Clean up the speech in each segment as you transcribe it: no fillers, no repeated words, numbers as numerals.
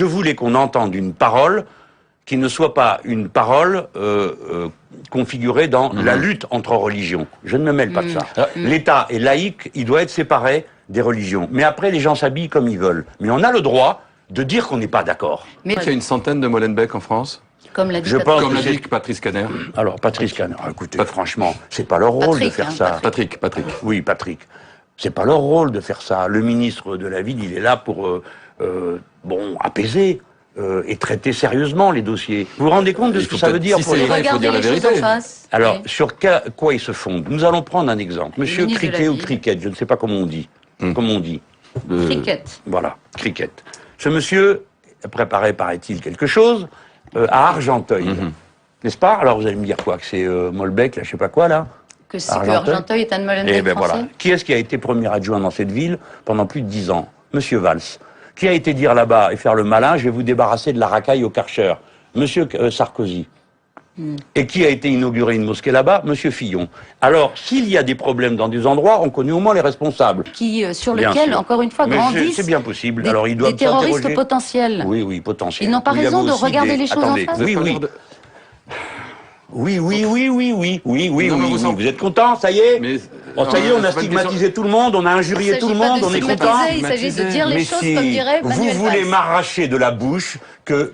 je voulais qu'on entende une parole qui ne soit pas une parole configurée dans la lutte entre religions. Je ne me mêle pas de ça. L'État est laïque, il doit être séparé des religions. Mais après, les gens s'habillent comme ils veulent. Mais on a le droit de dire qu'on n'est pas d'accord. Mais il y a une centaine de Molenbeek en France. Comme l'a dit Patrice Caner. Alors, Patrice Caner, écoutez, franchement, c'est pas leur rôle de faire ça. Patrick. Oui, Patrick. C'est pas leur rôle de faire ça. Le ministre de la Ville, il est là pour, apaiser et traiter sérieusement les dossiers. Vous vous rendez compte de ce que ça veut dire pour les gens? Regardez les choses en face. Alors, sur quoi ils se fondent? Nous allons prendre un exemple. Monsieur Criquet ou Cricket, je ne sais pas comment on dit. Comment on dit? Cricket. Voilà, Cricket. Ce monsieur préparait, paraît-il, quelque chose à Argenteuil. N'est-ce pas? Alors vous allez me dire quoi? Que c'est Molenbeek, là, je sais pas quoi, là? Que Argenteuil est un Molenbeek Eh ben français. voilà. Qui est-ce qui a été premier adjoint dans cette ville pendant plus de 10 ans? Monsieur Valls. Qui a été dire là-bas et faire le malin, je vais vous débarrasser de la racaille au Karcher? Monsieur Sarkozy. Et qui a été inauguré une mosquée là-bas? Monsieur Fillon. Alors, s'il y a des problèmes dans des endroits, on connaît au moins les responsables. Sur lequel, encore une fois, grandissent c'est bien possible. Alors, ils doivent des terroristes potentiels. Oui, potentiels. Ils n'ont pas raison de regarder les choses en face. Oui. Vous êtes content, ça y est? Ça y est, on a stigmatisé tout le monde, on a injurié tout le monde, on est content. Il s'agit de dire les choses comme dirait Manuel Valls. Vous voulez m'arracher de la bouche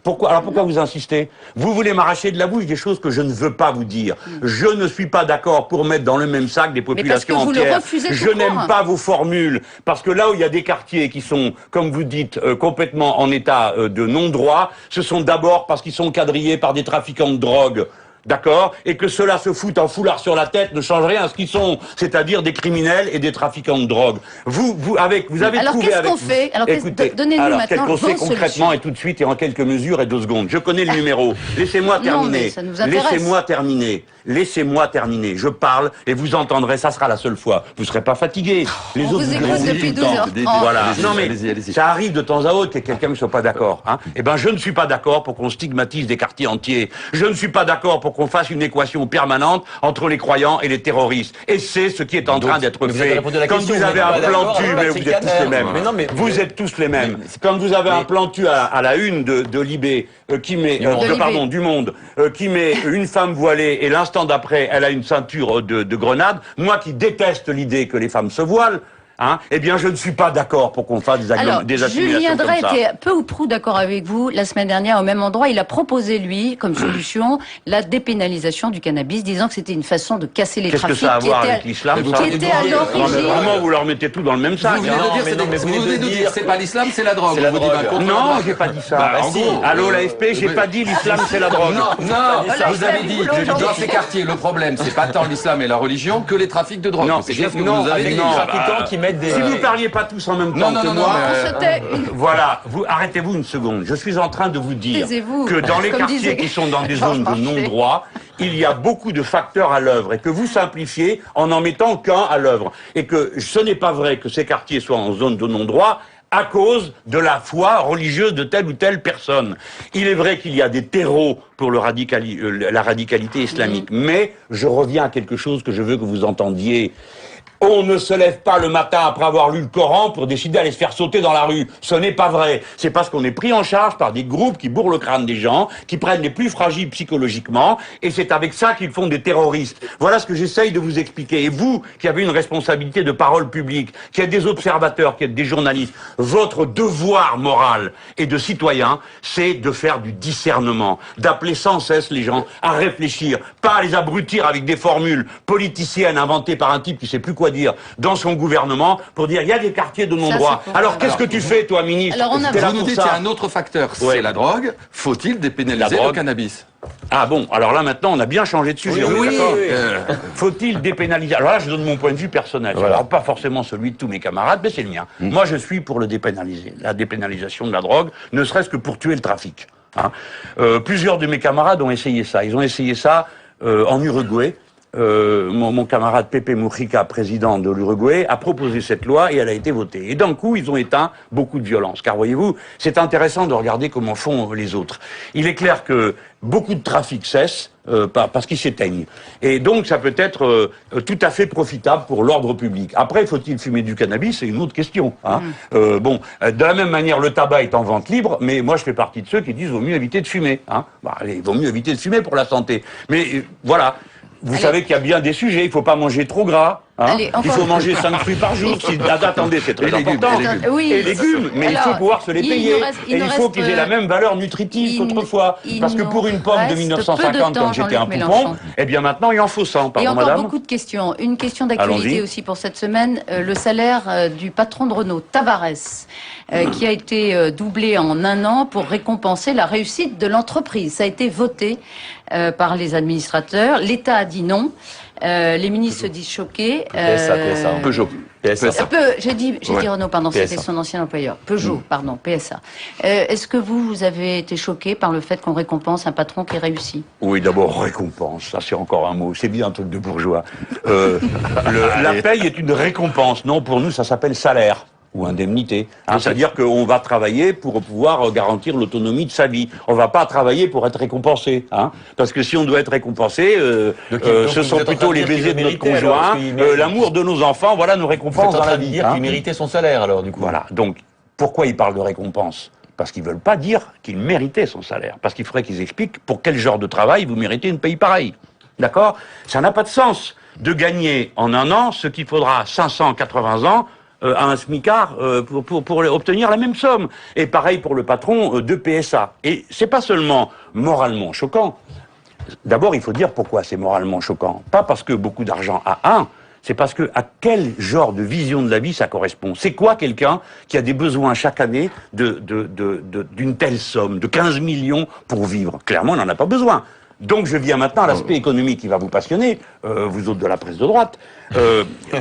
pourquoi vous insistez? Vous voulez m'arracher de la bouche des choses que je ne veux pas vous dire. Je ne suis pas d'accord pour mettre dans le même sac des populations entières. Je n'aime pas vos formules, parce que là où il y a des quartiers qui sont, comme vous dites, complètement en état de non-droit, ce sont d'abord parce qu'ils sont quadrillés par des trafiquants de drogue. D'accord? Et que ceux-là se foutent un foulard sur la tête ne change rien à ce qu'ils sont, c'est-à-dire des criminels et des trafiquants de drogue. Vous avez trouvé avec... Alors qu'est-ce qu'on fait? Alors donnez-nous maintenant qu'est-ce qu'on fait concrètement et tout de suite et en quelques mesures et 2 secondes. Je connais le numéro. Laissez-moi terminer. Laissez-moi terminer. Je parle et vous entendrez, ça sera la seule fois. Vous serez pas fatigué. Les autres vous écoute depuis 12h30. Voilà. Non mais ça arrive de temps à autre que quelqu'un ne soit pas d'accord. Eh ben je ne suis pas d'accord pour qu'on stigmatise des quartiers entiers. Je ne suis pas d'accord pour qu'on fasse une équation permanente entre les croyants et les terroristes. Et c'est ce qui est en train d'être fait. Quand vous avez un plan-tu, mais vous êtes tous les mêmes. Vous êtes tous les mêmes. Quand vous avez un plan-tu à la une de Libé, qui met, du Monde, qui met une femme voilée et l'instant d'après, elle a une ceinture de grenade, moi qui déteste l'idée que les femmes se voilent, eh bien, je ne suis pas d'accord pour qu'on fasse des assimilations Julien Drey comme ça. était peu ou prou d'accord avec vous la semaine dernière au même endroit. Il a proposé, lui, comme solution, la dépénalisation du cannabis, disant que c'était une façon de casser les trafics. Qu'est-ce que ça a à voir avec l'islam? Qui était à l'origine. Vraiment, vous leur mettez tout dans le même sac. Vous venez de dire, c'est pas l'islam, c'est la drogue. Non, j'ai pas dit ça. Allô, l'AFP, j'ai pas dit l'islam, c'est la drogue. Non, vous avez dit que dans ces quartiers, le problème, c'est pas tant l'islam et la religion que les trafics de drogue. C'est ce que vous avez dit. Si vous parliez pas tous en même temps que moi, voilà, arrêtez-vous une seconde. Je suis en train de vous dire que dans les quartiers qui sont dans des zones de non-droit, il y a beaucoup de facteurs à l'œuvre et que vous simplifiez en mettant qu'un à l'œuvre. Et que ce n'est pas vrai que ces quartiers soient en zone de non-droit à cause de la foi religieuse de telle ou telle personne. Il est vrai qu'il y a des terreaux pour la radicalité islamique, mais je reviens à quelque chose que je veux que vous entendiez. On ne se lève pas le matin après avoir lu le Coran pour décider d'aller se faire sauter dans la rue. Ce n'est pas vrai. C'est parce qu'on est pris en charge par des groupes qui bourrent le crâne des gens, qui prennent les plus fragiles psychologiquement, et c'est avec ça qu'ils font des terroristes. Voilà ce que j'essaye de vous expliquer. Et vous, qui avez une responsabilité de parole publique, qui êtes des observateurs, qui êtes des journalistes, votre devoir moral et de citoyen, c'est de faire du discernement, d'appeler sans cesse les gens à réfléchir, pas à les abrutir avec des formules politiciennes inventées par un type qui sait plus quoi dire dans son gouvernement pour dire il y a des quartiers de non-droit. Alors qu'est-ce que tu fais, toi, ministre? Vous nous dites qu'il y a un autre facteur, c'est la drogue. Faut-il dépénaliser le cannabis? Ah bon, alors là maintenant on a bien changé de sujet. Faut-il dépénaliser? Alors là je donne mon point de vue personnel. Alors pas forcément celui de tous mes camarades, mais c'est le mien. Moi je suis pour la dépénalisation de la drogue, ne serait-ce que pour tuer le trafic. Plusieurs de mes camarades ont essayé ça. Ils ont essayé ça en Uruguay. mon camarade Pepe Mujica, président de l'Uruguay, a proposé cette loi et elle a été votée. Et d'un coup, ils ont éteint beaucoup de violence. Car voyez-vous, c'est intéressant de regarder comment font les autres. Il est clair que beaucoup de trafic cesse parce qu'ils s'éteignent. Et donc, ça peut être tout à fait profitable pour l'ordre public. Après, faut-il fumer du cannabis? C'est une autre question. Hein. Bon, de la même manière, le tabac est en vente libre, mais moi, je fais partie de ceux qui disent vaut mieux éviter de fumer. Hein. Bah, allez, vaut mieux éviter de fumer pour la santé. Mais voilà. Vous savez qu'il y a bien des sujets, il ne faut pas manger trop gras. Hein. Allez, il faut manger 5 fruits par jour. Attendez, c'est très important. Et légumes, mais alors, il faut pouvoir se les payer. Et il faut qu'ils aient la même valeur nutritive qu'autrefois. Parce que pour une pomme de 1950, quand j'étais un poupon, eh bien maintenant il en faut 100. Pardon, et encore madame. Beaucoup de questions. Une question d'actualité aussi pour cette semaine. Le salaire du patron de Renault, Tavares, qui a été doublé en un an pour récompenser la réussite de l'entreprise. Ça a été voté par les administrateurs. L'État a dit non. Les ministres se disent choqués. PSA, Peugeot. PSA. J'ai dit Renault, pardon, c'était son ancien employeur. Peugeot, pardon, PSA. Est-ce que vous avez été choqué par le fait qu'on récompense un patron qui réussit? Oui, d'abord, récompense, ça c'est encore un mot, c'est bien un truc de bourgeois. La paye est une récompense, non, pour nous ça s'appelle salaire. Ou indemnité. Hein, c'est-à-dire qu'on va travailler pour pouvoir garantir l'autonomie de sa vie. On va pas travailler pour être récompensé. Hein, parce que si on doit être récompensé, ce sont plutôt les baisers de notre conjoint, l'amour de nos enfants, voilà nos récompenses dans la vie. Dire qu'il méritait son salaire alors du coup. Voilà. Donc pourquoi ils parlent de récompense? Parce qu'ils veulent pas dire qu'il méritait son salaire. Parce qu'il faudrait qu'ils expliquent pour quel genre de travail vous méritez une paye pareille. D'accord? Ça n'a pas de sens de gagner en un an ce qu'il faudra 580 ans à un smicard pour obtenir la même somme. Et pareil pour le patron de PSA. Et c'est pas seulement moralement choquant. D'abord, il faut dire pourquoi c'est moralement choquant. Pas parce que beaucoup d'argent a c'est parce que à quel genre de vision de la vie ça correspond. C'est quoi quelqu'un qui a des besoins chaque année d'une telle somme, de 15 millions pour vivre? Clairement, on n'en a pas besoin. Donc je viens maintenant à l'aspect économique qui va vous passionner, vous autres de la presse de droite.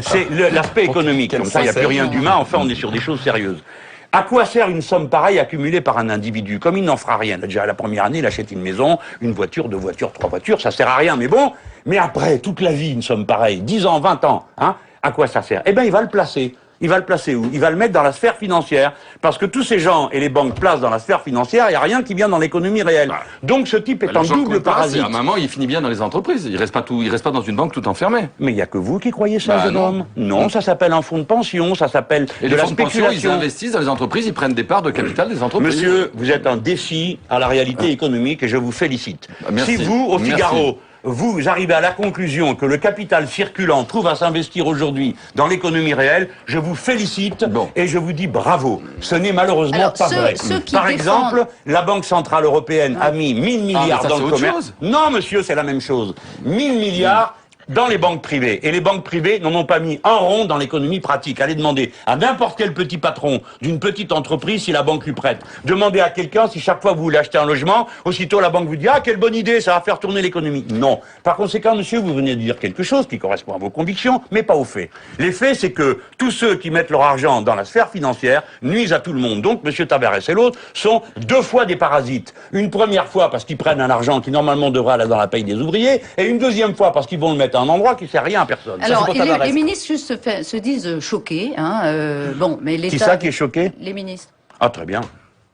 C'est l'aspect économique, comme ça il n'y a plus rien d'humain, enfin on est sur des choses sérieuses. À quoi sert une somme pareille accumulée par un individu? Comme il n'en fera rien. Déjà la première année, il achète une maison, une voiture, 2 voitures, 3 voitures, ça sert à rien, mais bon. Mais après, toute la vie, une somme pareille, 10 ans, 20 ans, hein, à quoi ça sert? Eh bien, il va le placer. Il va le placer où? Il va le mettre dans la sphère financière. Parce que tous ces gens et les banques placent dans la sphère financière, il n'y a rien qui vient dans l'économie réelle. Donc ce type est un double parasite. À un moment, il finit bien dans les entreprises. Il reste pas dans une banque tout enfermé. Mais il n'y a que vous qui croyez ça, jeune homme. Non, ça s'appelle un fonds de pension, ça s'appelle de la spéculation. Ils investissent dans les entreprises, ils prennent des parts de capital des entreprises. Monsieur, vous êtes un défi à la réalité économique et je vous félicite. Merci. Si vous, au Figaro, vous arrivez à la conclusion que le capital circulant trouve à s'investir aujourd'hui dans l'économie réelle, je vous félicite et je vous dis bravo. Ce n'est malheureusement pas vrai. Par exemple, la Banque Centrale Européenne a mis 1000 milliards dans le commerce. Non, monsieur, c'est la même chose. 1000 milliards dans les banques privées. Et les banques privées n'en ont pas mis un rond dans l'économie pratique. Allez demander à n'importe quel petit patron d'une petite entreprise si la banque lui prête. Demandez à quelqu'un si chaque fois que vous voulez acheter un logement, aussitôt la banque vous dit « Ah, quelle bonne idée, ça va faire tourner l'économie ». Non. Par conséquent, monsieur, vous venez de dire quelque chose qui correspond à vos convictions, mais pas aux faits. Les faits, c'est que tous ceux qui mettent leur argent dans la sphère financière nuisent à tout le monde. Donc, monsieur Tavares et l'autre sont 2 fois des parasites. Une première fois parce qu'ils prennent un argent qui normalement devrait aller dans la paye des ouvriers, et une deuxième fois parce qu'ils vont le mettre à un endroit qui ne sert rien à personne. Alors, les ministres juste se disent choqués. Mais l'État... Qui ça qui est choqué? Les ministres. Ah, très bien.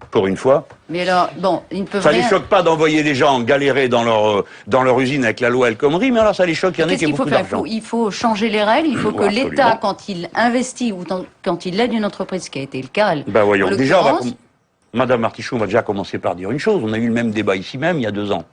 Pour une fois. Mais alors, ils ne peuvent ça rien... les choque pas d'envoyer des gens galérer dans leur usine avec la loi El Khomri, mais alors ça les choque, il y en a qui ont beaucoup d'argent. Il faut changer les règles, il faut que l'État, quand il investit ou quand il aide une entreprise, ce qui a été le cas... voyons, déjà, Madame Artichaut va déjà commencer par dire une chose, on a eu le même débat ici même il y a 2 ans.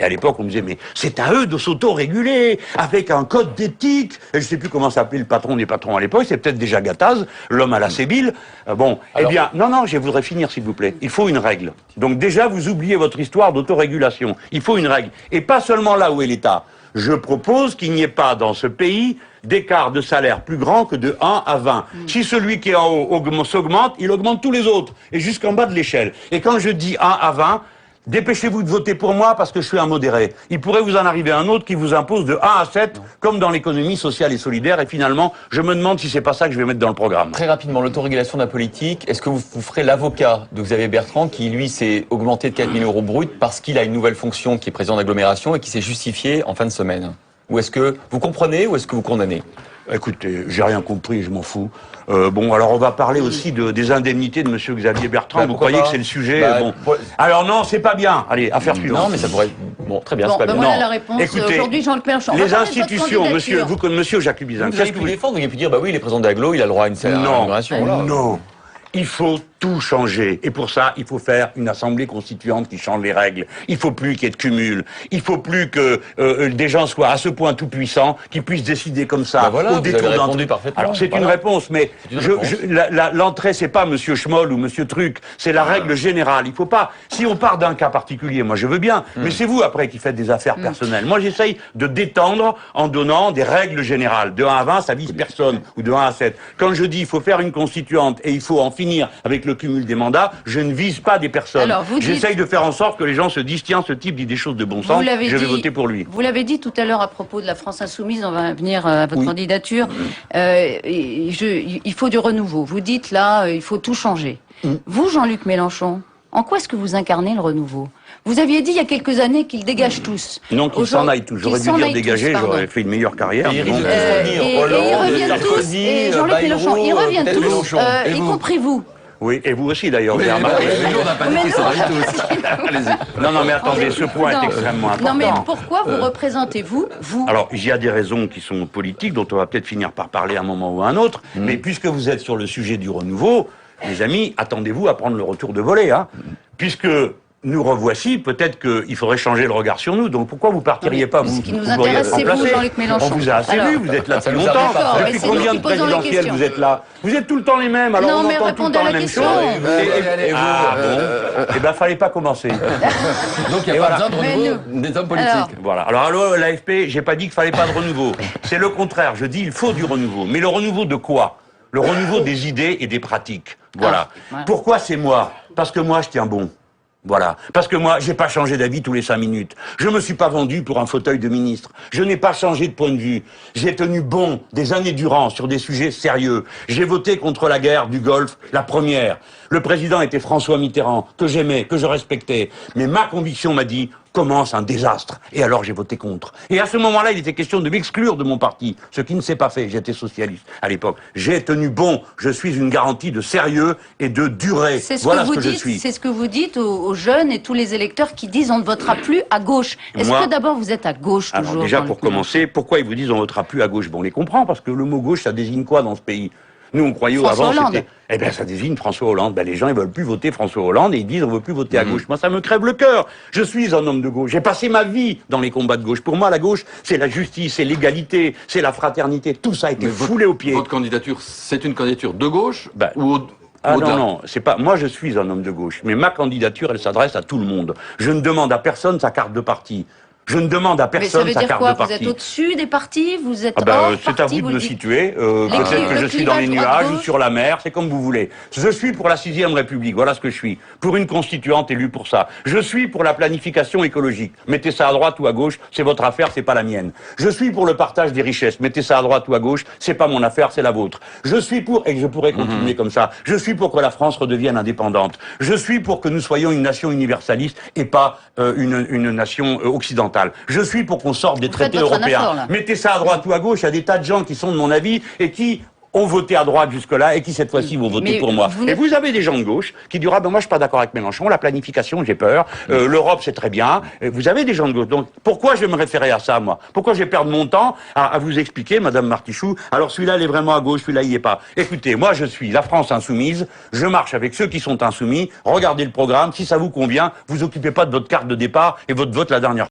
Et à l'époque, on me disait, mais c'est à eux de s'auto-réguler, avec un code d'éthique. Et je sais plus comment s'appelait le patron des patrons à l'époque, c'est peut-être déjà Gattaz, l'homme à la Sébile. Alors, eh bien, non, je voudrais finir, s'il vous plaît. Il faut une règle. Donc déjà, vous oubliez votre histoire d'autorégulation. Il faut une règle. Et pas seulement là où est l'État. Je propose qu'il n'y ait pas dans ce pays d'écart de salaire plus grand que de 1 à 20. Si celui qui est en haut s'augmente, il augmente tous les autres. Et jusqu'en bas de l'échelle. Et quand je dis 1 à 20, dépêchez-vous de voter pour moi parce que je suis un modéré. Il pourrait vous en arriver un autre qui vous impose de 1 à 7, comme dans l'économie sociale et solidaire. Et finalement, je me demande si c'est pas ça que je vais mettre dans le programme. Très rapidement, l'autorégulation de la politique. Est-ce que vous ferez l'avocat de Xavier Bertrand qui, lui, s'est augmenté de 4 000 € brut parce qu'il a une nouvelle fonction qui est président d'agglomération et qui s'est justifié en fin de semaine? Ou est-ce que vous comprenez ou est-ce que vous condamnez? Écoutez, j'ai rien compris, je m'en fous. Bon, alors on va parler aussi des indemnités de Monsieur Xavier Bertrand. Vous croyez que c'est le sujet Alors non, c'est pas bien. Allez, affaire suivante. Non, mais ça pourrait... Bon, très bien, bon, c'est pas bien. Voilà la réponse. Aujourd'hui, Jean-Luc Mélenchon. Les institutions, monsieur Jacques Lubizin, qu'est-ce que vous défendre? Vous auriez pu dire, bah oui, il est président d'Aglo, il a le droit à une rémunération. Non. Il faut tout changer. Et pour ça, il faut faire une assemblée constituante qui change les règles. Il faut plus qu'il y ait de cumul. Il faut plus que des gens soient à ce point tout puissants qu'ils puissent décider comme ça. Au détour d'un parfaitement. Alors c'est une réponse, mais l'entrée c'est pas Monsieur Schmoll ou Monsieur Truc, c'est la règle générale. Il faut pas. Si on part d'un cas particulier, moi je veux bien, mais c'est vous après qui faites des affaires personnelles. Moi j'essaye de détendre en donnant des règles générales. De 1 à 20, ça vise personne, ou de 1 à 7. Quand je dis il faut faire une constituante et il faut en finir avec le cumul des mandats, je ne vise pas des personnes. J'essaye de faire en sorte que les gens se disent, tiens, ce type dit des choses de bon sens, je vais voter pour lui. Vous l'avez dit tout à l'heure à propos de la France Insoumise, on va venir à votre candidature, il faut du renouveau. Vous dites là, il faut tout changer. Vous, Jean-Luc Mélenchon, en quoi est-ce que vous incarnez le renouveau? Vous aviez dit il y a quelques années qu'ils dégagent tous. Non, qu'ils s'en aillent tous. J'aurais dû dire dégager, j'aurais fait une meilleure carrière. Et ils reviennent tous, et Jean-Luc Mélenchon, ils reviennent tous, y compris vous. Oui, et vous aussi d'ailleurs, j'ai remarqué. Nous, on n'a pas dit qu'ils s'en aillent tous. Allez-y. Non, mais attendez, ce point est extrêmement important. Non, mais pourquoi vous représentez-vous Alors, il y a des raisons qui sont politiques, dont on va peut-être finir par parler à un moment ou à un autre, mais puisque vous êtes sur le sujet du renouveau, mes amis, attendez-vous à prendre le retour de volée, hein. Puisque nous revoici, peut-être qu'il faudrait changer le regard sur nous. Donc pourquoi vous partiriez pas, vous? Ce qui nous intéresse, c'est vous, Jean-Luc Mélenchon. On vous a assez vu, vous êtes là depuis longtemps. Depuis combien de présidentielles vous êtes là? Vous êtes tout le temps les mêmes, alors on entend tout le temps la même chose. Eh ben, fallait pas commencer. Donc il n'y a pas besoin de renouveau des hommes politiques. Voilà. Alors l'AFP, j'ai pas dit qu'il fallait pas de renouveau. C'est le contraire. Je dis il faut du renouveau. Mais le renouveau de quoi? Le renouveau des idées et des pratiques. Voilà. Pourquoi c'est moi? Parce que moi, je tiens bon. Voilà. Parce que moi, j'ai pas changé d'avis tous les 5 minutes. Je me suis pas vendu pour un fauteuil de ministre. Je n'ai pas changé de point de vue. J'ai tenu bon des années durant sur des sujets sérieux. J'ai voté contre la guerre du Golfe, la première. Le président était François Mitterrand, que j'aimais, que je respectais. Mais ma conviction m'a dit, commence un désastre. Et alors j'ai voté contre. Et à ce moment-là, il était question de m'exclure de mon parti, ce qui ne s'est pas fait. J'étais socialiste à l'époque. J'ai tenu bon. Je suis une garantie de sérieux et de durée. Voilà ce que je suis. C'est ce que vous dites aux jeunes et tous les électeurs qui disent on ne votera plus à gauche. Est-ce que d'abord vous êtes à gauche toujours? Alors déjà, pour commencer, pourquoi ils vous disent on ne votera plus à gauche? Bon, on les comprend, parce que le mot gauche, ça désigne quoi dans ce pays? Nous, on croyait avant, c'était... Eh bien, ça désigne François Hollande. Ben, les gens, ils veulent plus voter François Hollande et ils disent, on veut plus voter à gauche. Moi, ça me crève le cœur. Je suis un homme de gauche. J'ai passé ma vie dans les combats de gauche. Pour moi, la gauche, c'est la justice, c'est l'égalité, c'est la fraternité. Tout ça a été foulé aux pieds. Votre candidature, c'est une candidature de gauche ou non, c'est pas... Moi, je suis un homme de gauche. Mais ma candidature, elle s'adresse à tout le monde. Je ne demande à personne sa carte de parti. Je ne demande à personne sa carte de parti. Vous êtes au-dessus des partis? Vous êtes hors parti? C'est à vous de me situer. Peut-être que je suis dans les nuages ou sur la mer, c'est comme vous voulez. Je suis pour la 6e République, voilà ce que je suis. Pour une constituante élue pour ça. Je suis pour la planification écologique. Mettez ça à droite ou à gauche, c'est votre affaire, c'est pas la mienne. Je suis pour le partage des richesses. Mettez ça à droite ou à gauche, c'est pas mon affaire, c'est la vôtre. Je suis pour, et je pourrais continuer comme ça, je suis pour que la France redevienne indépendante. Je suis pour que nous soyons une nation universaliste et pas une nation occidentale. Je suis pour qu'on sorte des traités européens. Mettez ça à droite ou à gauche, il y a des tas de gens qui sont de mon avis et qui ont voté à droite jusque-là et qui cette fois-ci vont voter pour moi. Et vous avez des gens de gauche qui diront moi je suis pas d'accord avec Mélenchon, la planification j'ai peur, l'Europe c'est très bien. Vous avez des gens de gauche. Donc pourquoi je vais me référer à ça moi? Pourquoi je vais perdre mon temps à vous expliquer, Madame Martichoux, alors celui-là il est vraiment à gauche, celui-là il y est pas. Écoutez, moi je suis la France insoumise, je marche avec ceux qui sont insoumis, regardez le programme, si ça vous convient, vous occupez pas de votre carte de départ et votre vote la dernière fois.